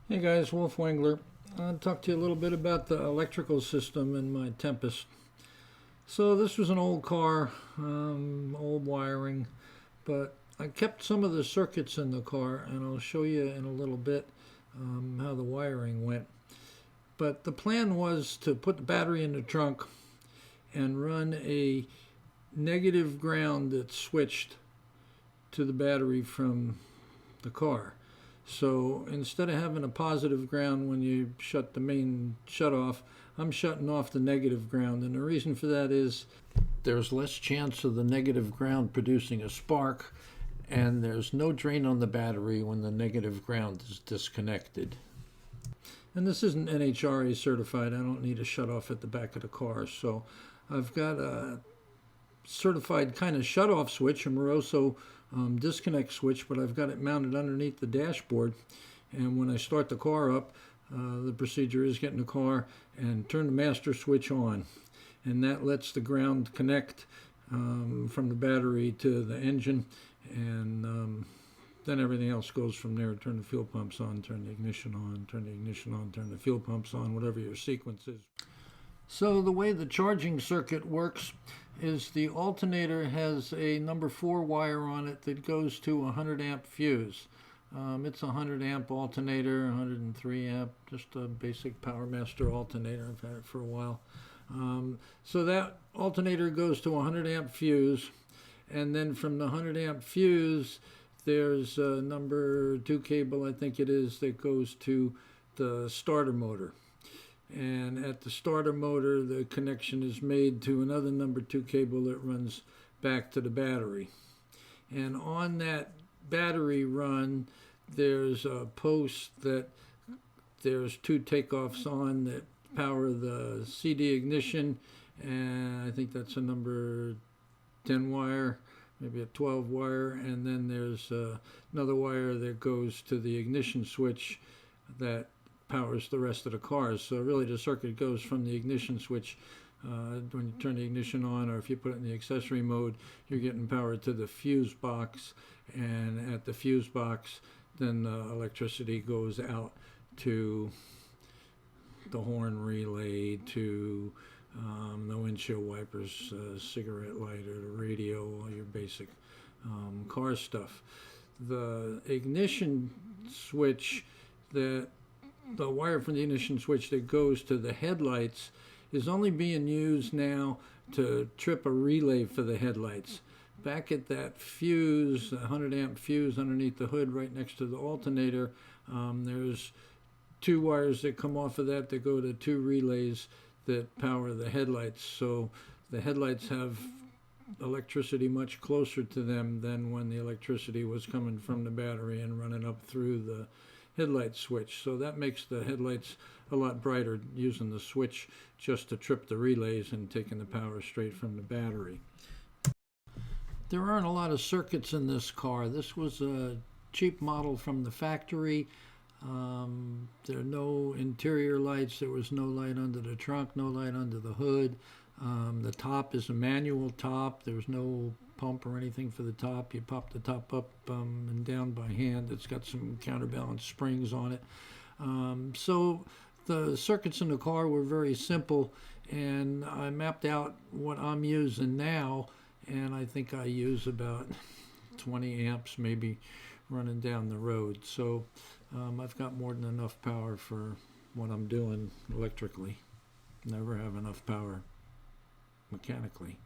Hey guys, Wolf Wangler. I'll talk to you a little bit about the electrical system in my Tempest. So this was an old car, old wiring, but I kept some of the circuits in the car, and I'll show you in a little bit how the wiring went. But the plan was to put the battery in the trunk and run a negative ground that switched to the battery from the car. So instead of having a positive ground when you shut the main shut off, I'm shutting off the negative ground. And the reason for that is there's less chance of the negative ground producing a spark, and there's no drain on the battery when the negative ground is disconnected. And this isn't NHRA certified. I don't need a shut off at the back of the car. So I've got a certified kind of shut off switch, a Moroso disconnect switch, but I've got it mounted underneath the dashboard. And when I start the car up, the procedure is get in the car and turn the master switch on. And that lets the ground connect from the battery to the engine. And then everything else goes from there. Turn the fuel pumps on, turn the ignition on, turn the ignition on, turn the fuel pumps on, whatever your sequence is. So the way the charging circuit works is the alternator has a number 4 wire on it that goes to a 100 amp fuse. It's a 100 amp alternator, 103 amp, just a basic PowerMaster alternator. I've had it for a while. So that alternator goes to a 100 amp fuse, and then from the 100 amp fuse there's a number 2 cable, I think it is, that goes to the starter motor. And at the starter motor, the connection is made to another number 2 cable that runs back to the battery. And on that battery run, there's a post that there's 2 takeoffs on that power the CD ignition, and I think that's a number 10 wire, maybe a 12 wire, and then there's another wire that goes to the ignition switch that powers the rest of the cars. So really the circuit goes from the ignition switch when you turn the ignition on, or if you put it in the accessory mode, you're getting power to the fuse box, and at the fuse box then the electricity goes out to the horn relay, to the windshield wipers, cigarette lighter, the radio, all your basic car stuff. The ignition switch, the wire from the ignition switch that goes to the headlights, is only being used now to trip a relay for the headlights. Back at that fuse, 100 amp fuse underneath the hood right next to the alternator, there's 2 wires that come off of that go to 2 relays that power the headlights. So the headlights have electricity much closer to them than when the electricity was coming from the battery and running up through the headlight switch. So that makes the headlights a lot brighter, using the switch just to trip the relays and taking the power straight from the battery. There aren't a lot of circuits in this car. This was a cheap model from the factory. There are no interior lights. There was no light under the trunk, no light under the hood. The top is a manual top. There's no pump or anything for the top. You pop the top up and down by hand. It's got some counterbalance springs on it. So the circuits in the car were very simple, and I mapped out what I'm using now, and I think I use about 20 amps maybe running down the road. So I've got more than enough power for what I'm doing electrically. Never have enough power mechanically.